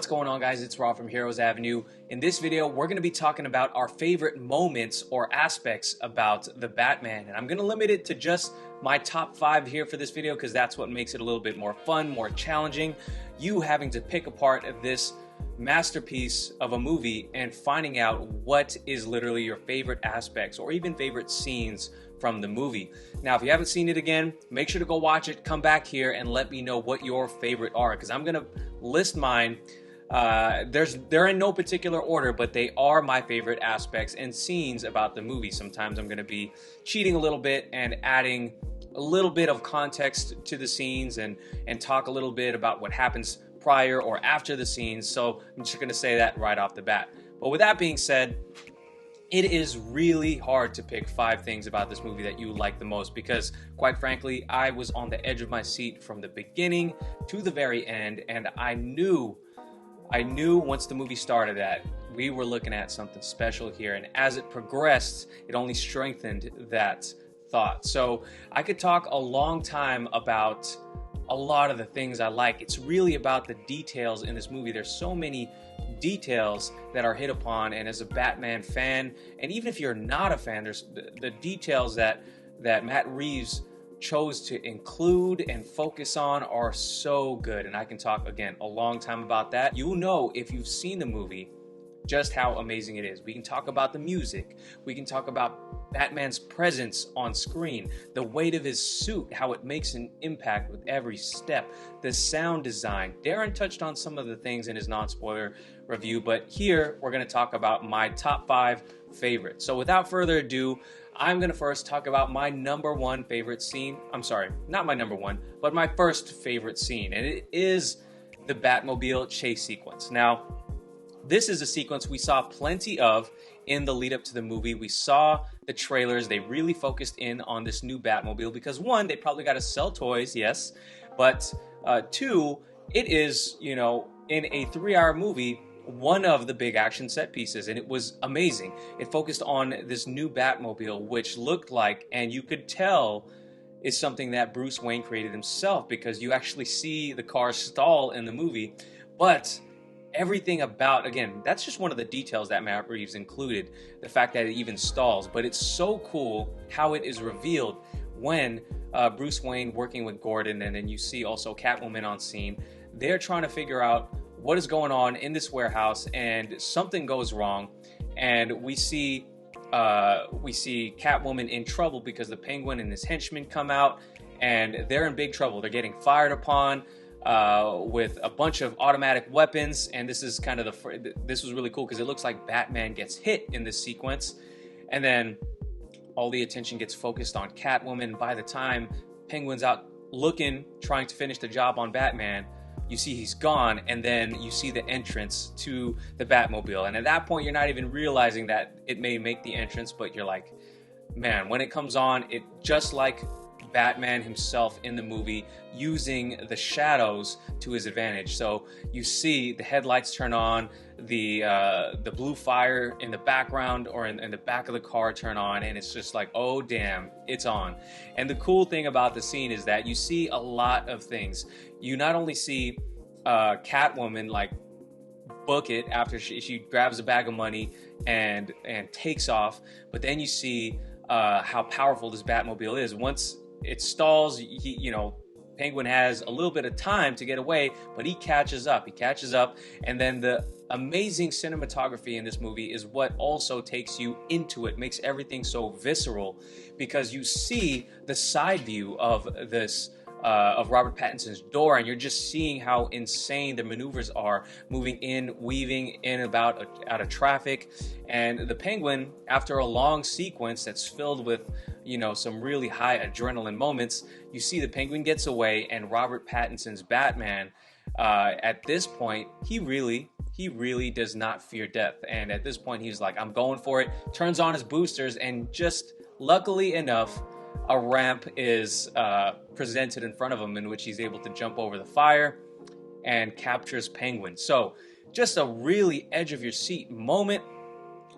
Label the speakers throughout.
Speaker 1: What's going on, guys? It's Rob from Heroes Avenue. In this video, we're going to be talking about our favorite moments or aspects about the Batman. And I'm going to limit it to just my top 5 here for this video because that's what makes it a little bit more fun, more challenging. You having to pick apart this masterpiece of a movie and finding out what is literally your favorite aspects or even favorite scenes from the movie. Now, if you haven't seen it again, make sure to go watch it, come back here and let me know what your favorite are, because I'm gonna list mine. They're in no particular order, but they are my favorite aspects and scenes about the movie. Sometimes I'm gonna be cheating a little bit and adding a little bit of context to the scenes and talk a little bit about what happens prior or after the scenes. So I'm just gonna say that right off the bat. But with that being said, it is really hard to pick 5 things about this movie that you like the most because, quite frankly, I was on the edge of my seat from the beginning to the very end, and I knew once the movie started that we were looking at something special here, and as it progressed, it only strengthened that thought. So I could talk a long time about a lot of the things I like. It's really about the details in this movie. There's so many details that are hit upon, and as a Batman fan, and even if you're not a fan, there's the details that Matt Reeves chose to include and focus on are so good, and I can talk again a long time about that. You'll know if you've seen the movie just how amazing it is. We can talk about the music, we can talk about Batman's presence on screen, the weight of his suit, how it makes an impact with every step, the sound design. Darren touched on some of the things in his non-spoiler review, but here we're going to talk about my top 5 favorites. So without further ado, I'm going to first talk about my number 1 favorite scene. I'm sorry, not my number 1, but my first favorite scene, and it is the Batmobile chase sequence. Now, this is a sequence we saw plenty of in the lead up to the movie. We saw the trailers. They really focused in on this new Batmobile because 1, they probably got to sell toys, yes, but 2, it is, in a 3-hour movie, one of the big action set pieces, and it was amazing. It focused on this new Batmobile, which looked like, and you could tell, is something that Bruce Wayne created himself, because you actually see the car stall in the movie, but everything about, again, that's just one of the details that Matt Reeves included, the fact that it even stalls, but it's so cool how it is revealed when Bruce Wayne working with Gordon, and then you see also Catwoman on scene. They're trying to figure out what is going on in this warehouse, and something goes wrong, and we see Catwoman in trouble because the Penguin and his henchmen come out, and they're in big trouble. They're getting fired upon with a bunch of automatic weapons, and this is kind of this was really cool because it looks like Batman gets hit in this sequence, and then all the attention gets focused on Catwoman. By the time Penguin's out trying to finish the job on Batman, you see he's gone, and then you see the entrance to the Batmobile, and at that point you're not even realizing that it may make the entrance, but you're like, man, when it comes on, it just like Batman himself in the movie, using the shadows to his advantage. So you see the headlights turn on, the blue fire in the background or in the back of the car turn on, and it's just like, oh damn, it's on. And the cool thing about the scene is that you see a lot of things. You not only see Catwoman like book it after she grabs a bag of money and takes off, but then you see how powerful this Batmobile is. Once it stalls, Penguin has a little bit of time to get away, but he catches up, and then the amazing cinematography in this movie is what also takes you into it, makes everything so visceral, because you see the side view of this of Robert Pattinson's door, and you're just seeing how insane the maneuvers are, moving in, weaving in out of traffic, and the Penguin, after a long sequence that's filled with some really high adrenaline moments, you see the Penguin gets away, and Robert Pattinson's Batman, at this point, he really does not fear death, and at this point he's like, I'm going for it, turns on his boosters, and just luckily enough, a ramp is presented in front of him in which he's able to jump over the fire and captures Penguin. So just a really edge of your seat moment.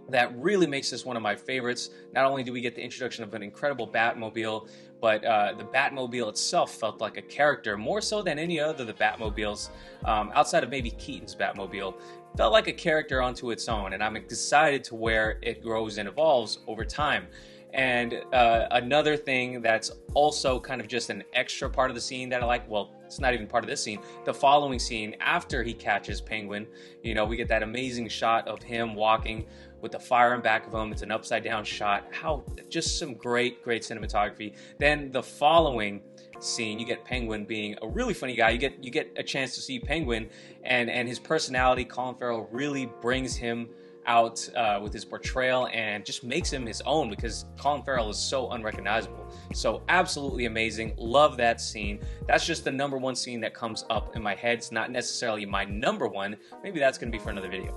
Speaker 1: that really makes this one of my favorites. Not only do we get the introduction of an incredible Batmobile, but the Batmobile itself felt like a character, more so than any other of the Batmobiles, outside of maybe Keaton's Batmobile. Felt like a character onto its own, and I'm excited to where it grows and evolves over time. And another thing that's also kind of just an extra part of the scene that I like, well, it's not even part of this scene, the following scene after he catches Penguin, you know, we get that amazing shot of him walking with the fire in back of him. It's an upside down shot. How just some great cinematography. Then the following scene, you get Penguin being a really funny guy. You get a chance to see Penguin and his personality. Colin Farrell really brings him out with his portrayal and just makes him his own, because Colin Farrell is so unrecognizable. So absolutely amazing. Love that scene. That's just the number one scene that comes up in my head. It's not necessarily my number one. Maybe that's going to be for another video.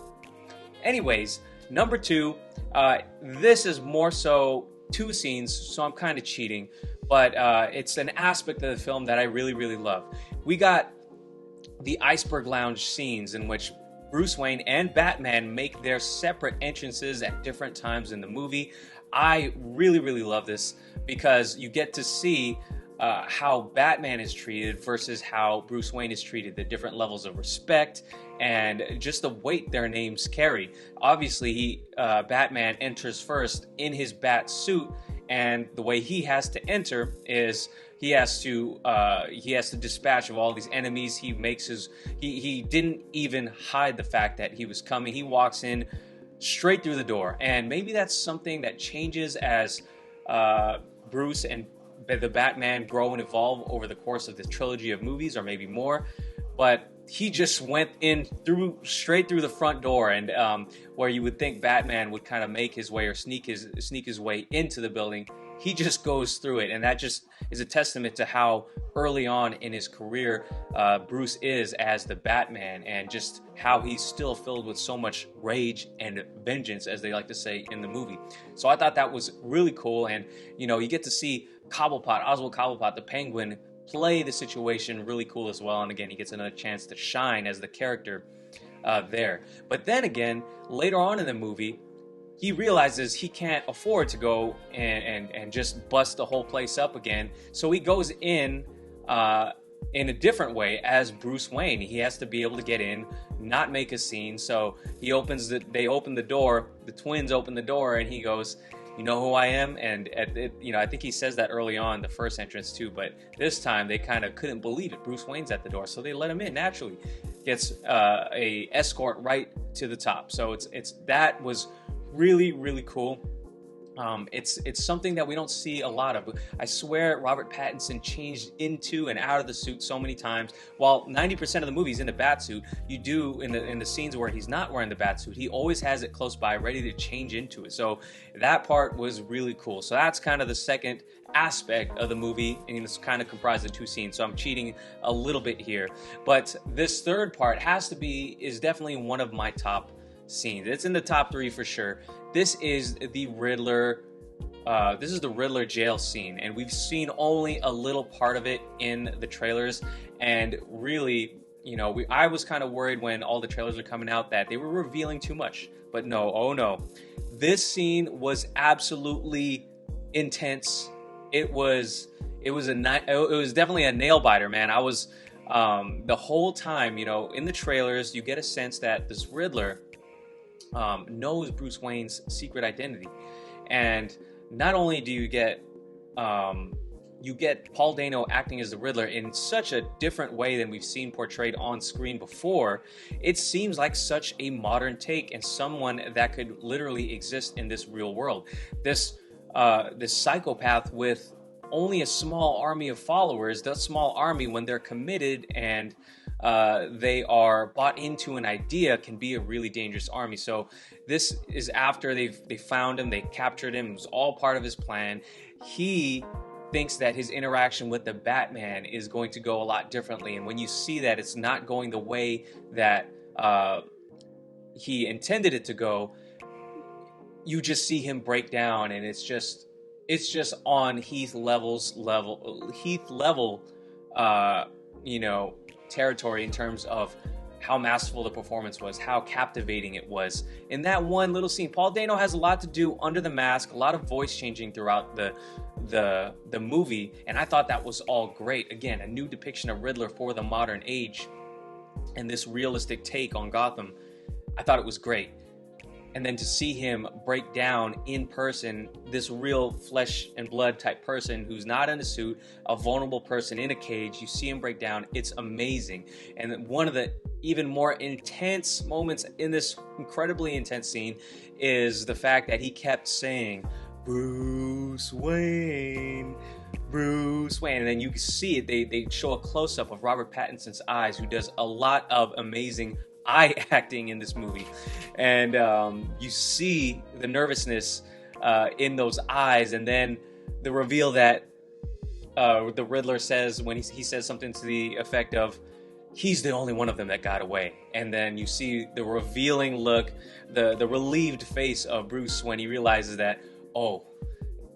Speaker 1: Anyways, number two, this is more so two scenes, so I'm kind of cheating, but it's an aspect of the film that I really love. We got the Iceberg Lounge scenes in which Bruce Wayne and Batman make their separate entrances at different times in the movie. I really love this because you get to see how Batman is treated versus how Bruce Wayne is treated, the different levels of respect and just the weight their names carry. Obviously, Batman enters first in his bat suit, and the way he has to enter is he has to dispatch of all these enemies. He didn't even hide the fact that he was coming. He walks in straight through the door, and maybe that's something that changes as Bruce and the Batman grow and evolve over the course of this trilogy of movies, or maybe more. But he just went in straight through the front door, and where you would think Batman would kind of make his way or sneak his way into the building, he just goes through it. And that just is a testament to how early on in his career Bruce is as the Batman, and just how he's still filled with so much rage and vengeance, as they like to say in the movie. So I thought that was really cool. And you know, you get to see Oswald Cobblepot, the Penguin, play the situation really cool as well. And again, he gets another chance to shine as the character there. But then again, later on in the movie, he realizes he can't afford to go and just bust the whole place up again. So he goes in a different way as Bruce Wayne. He has to be able to get in, not make a scene. So they open the door, the twins open the door, and he goes, "You know who I am?" And I think he says that early on, the first entrance too, but this time they kind of couldn't believe it. Bruce Wayne's at the door, so they let him in naturally. Gets a escort right to the top. So that was really cool. It's something that we don't see a lot of. I swear Robert Pattinson changed into and out of the suit so many times. While 90% of the movie's in the bat suit, you do in the scenes where he's not wearing the bat suit, he always has it close by, ready to change into it. So that part was really cool. So that's kind of the second aspect of the movie, and it's kind of comprised of two scenes. So I'm cheating a little bit here, but this third part is definitely one of my top scenes. It's in the top 3 for sure. This is the Riddler. This is the Riddler jail scene, and we've seen only a little part of it in the trailers. And really, you know, I was kind of worried when all the trailers were coming out that they were revealing too much. But no, oh no, this scene was absolutely intense. It was definitely a nail biter, man. I was the whole time, you know, in the trailers, you get a sense that this Riddler knows Bruce Wayne's secret identity. And not only do you get Paul Dano acting as the Riddler in such a different way than we've seen portrayed on screen before, it seems like such a modern take and someone that could literally exist in this real world. This psychopath with only a small army of followers. That small army, when they're committed and they are bought into an idea, can be a really dangerous army. So this is after they found him, they captured him. It was all part of his plan. He thinks that his interaction with the Batman is going to go a lot differently, and when you see that it's not going the way that he intended it to go, you just see him break down, and it's just on Heath level, you know, territory in terms of how masterful the performance was, how captivating it was. In that one little scene, Paul Dano has a lot to do under the mask, a lot of voice changing throughout the movie, and I thought that was all great. Again, a new depiction of Riddler for the modern age, and this realistic take on Gotham. I thought it was great. And then to see him break down in person, this real flesh and blood type person who's not in a suit, a vulnerable person in a cage, you see him break down, it's amazing. And one of the even more intense moments in this incredibly intense scene is the fact that he kept saying, Bruce Wayne, Bruce Wayne. And then you see it, they show a close-up of Robert Pattinson's eyes, who does a lot of amazing eye acting in this movie, and you see the nervousness in those eyes, and then the reveal that the Riddler says when he says something to the effect of, he's the only one of them that got away. And then you see the revealing look, the relieved face of Bruce when he realizes that, oh,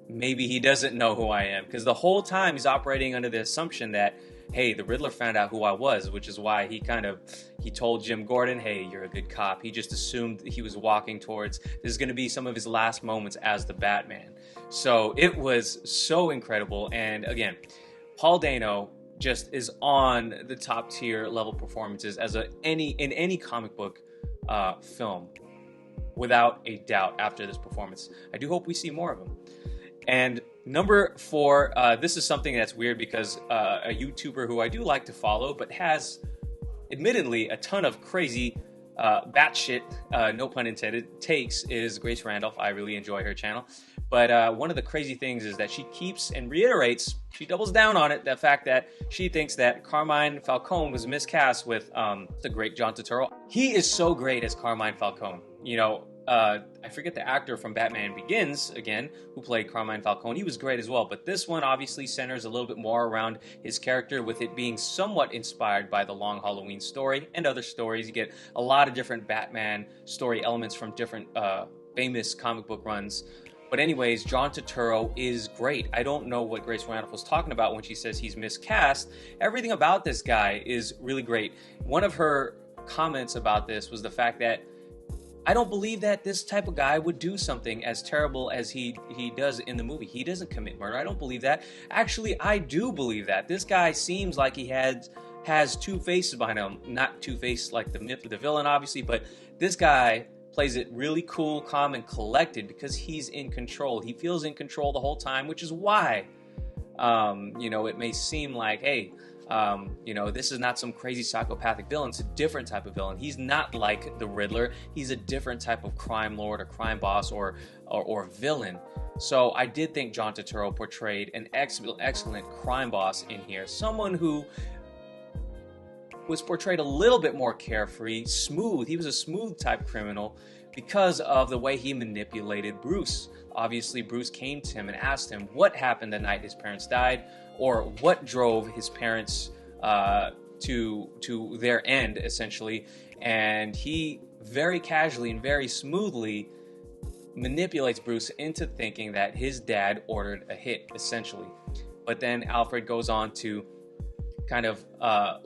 Speaker 1: maybe he doesn't know who I am, because the whole time he's operating under the assumption that, hey, the Riddler found out who I was, which is why he told Jim Gordon, hey, you're a good cop. He just assumed he was walking towards, this is going to be some of his last moments as the Batman. So it was so incredible. And again, Paul Dano just is on the top tier level performances as in any comic book film, without a doubt, after this performance. I do hope we see more of him. And number 4, this is something that's weird because a YouTuber who I do like to follow, but has admittedly a ton of crazy batshit, no pun intended, takes, is Grace Randolph. I really enjoy her channel. But one of the crazy things is that she keeps and reiterates, she doubles down on it, the fact that she thinks that Carmine Falcone was miscast with the great John Turturro. He is so great as Carmine Falcone. You know, I forget the actor from Batman Begins, again, who played Carmine Falcone. He was great as well, but this one obviously centers a little bit more around his character, with it being somewhat inspired by the Long Halloween story and other stories. You get a lot of different Batman story elements from different famous comic book runs. But anyways, John Turturro is great. I don't know what Grace Randolph was talking about when she says he's miscast. Everything about this guy is really great. One of her comments about this was the fact that I don't believe that this type of guy would do something as terrible as he does in the movie. He doesn't commit murder. I don't believe that. Actually, I do believe that. This guy seems like he has two faces behind him. Not two-faced like the villain, obviously, but this guy plays it really cool, calm, and collected because he's in control. He feels in control the whole time, which is why, you know, it may seem like, hey, you know, this is not some crazy psychopathic villain. It's a different type of villain. He's not like the Riddler. He's a different type of crime lord or crime boss or villain. So I did think John Turturro portrayed an excellent crime boss in here. Someone who was portrayed a little bit more carefree, smooth. He was a smooth type criminal because of the way he manipulated Bruce. Obviously, Bruce came to him and asked him what happened the night his parents died, or what drove his parents to their end, essentially. And he very casually and very smoothly manipulates Bruce into thinking that his dad ordered a hit, essentially. But then Alfred goes on to kind of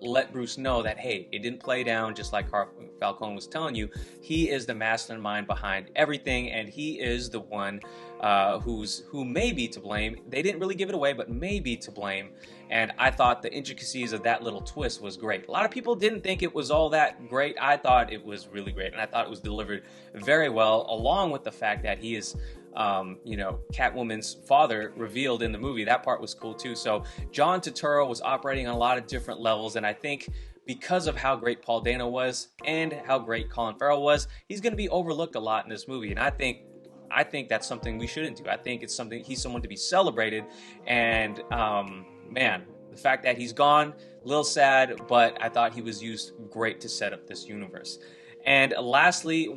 Speaker 1: let Bruce know that, hey, it didn't play down just like Falcone was telling you. He is the mastermind behind everything, and he is the one who may be to blame. They didn't really give it away, but may be to blame. And I thought the intricacies of that little twist was great. A lot of people didn't think it was all that great. I thought it was really great, and I thought it was delivered very well, along with the fact that he is you know, Catwoman's father revealed in the movie. That part was cool too. So John Turturro was operating on a lot of different levels, and I think because of how great Paul Dano was and how great Colin Farrell was, he's going to be overlooked a lot in this movie. And I think that's something we shouldn't do. I think it's something, he's someone to be celebrated. And man, the fact that he's gone, a little sad, but I thought he was used great to set up this universe. And lastly,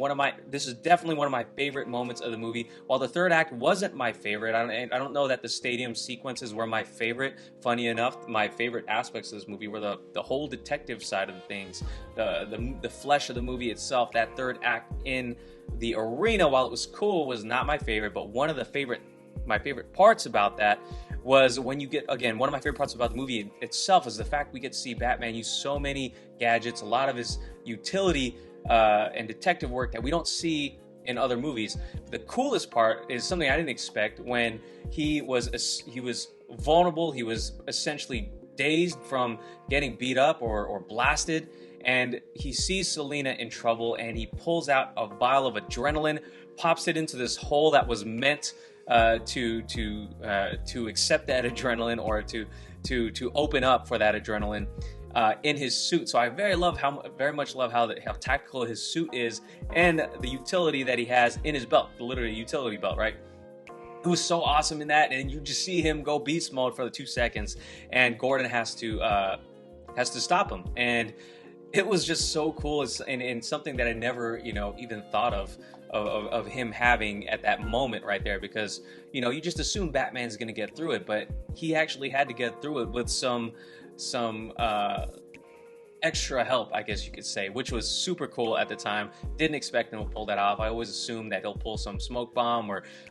Speaker 1: this is definitely one of my favorite moments of the movie. While the third act wasn't my favorite, I don't know that the stadium sequences were my favorite. Funny enough, my favorite aspects of this movie were the whole detective side of things, the flesh of the movie itself. That third act in the arena, while it was cool, was not my favorite. But one of my favorite parts about that was when you get, again, one of my favorite parts about the movie itself is the fact we get to see Batman use so many gadgets, a lot of his utility and detective work that we don't see in other movies. The coolest part is something I didn't expect. When he was vulnerable, he was essentially dazed from getting beat up or blasted, and he sees Selina in trouble, and he pulls out a vial of adrenaline, pops it into this hole that was meant to accept that adrenaline, or to open up for that adrenaline in his suit. So I very much love how tactical his suit is, and the utility that he has in his belt, literally utility belt, right? It was so awesome in that, and you just see him go beast mode for the 2 seconds, and Gordon has to stop him, and it was just so cool. And something that I never, even thought of him having at that moment right there, because you just assume Batman's gonna get through it, but he actually had to get through it with some extra help, I guess you could say, which was super cool at the time. Didn't expect him to pull that off. I always assumed that he'll pull some smoke bomb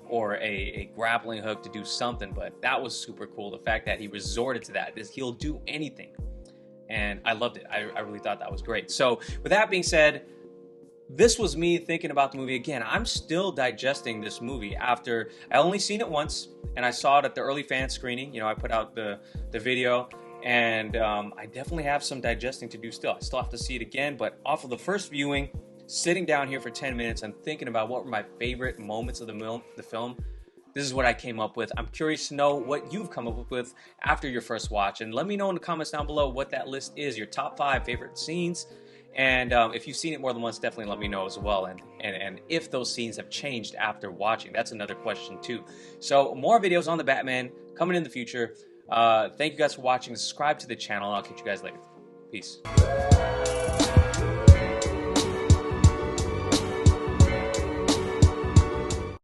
Speaker 1: or a grappling hook to do something, but that was super cool. The fact that he resorted to that, he'll do anything, and I loved it. I really thought that was great. So with that being said, this was me thinking about the movie again. I'm still digesting this movie after I only seen it once, and I saw it at the early fan screening. I put out the video, and I definitely have some digesting to do still. I still have to see it again, but off of the first viewing, sitting down here for 10 minutes and thinking about what were my favorite moments of the film, this is what I came up with. I'm curious to know what you've come up with after your first watch, and let me know in the comments down below what that list is, your top 5 favorite scenes. And if you've seen it more than once, definitely let me know as well. And if those scenes have changed after watching, that's another question too. So more videos on the Batman coming in the future. Thank you guys for watching. Subscribe to the channel. I'll catch you guys later. Peace.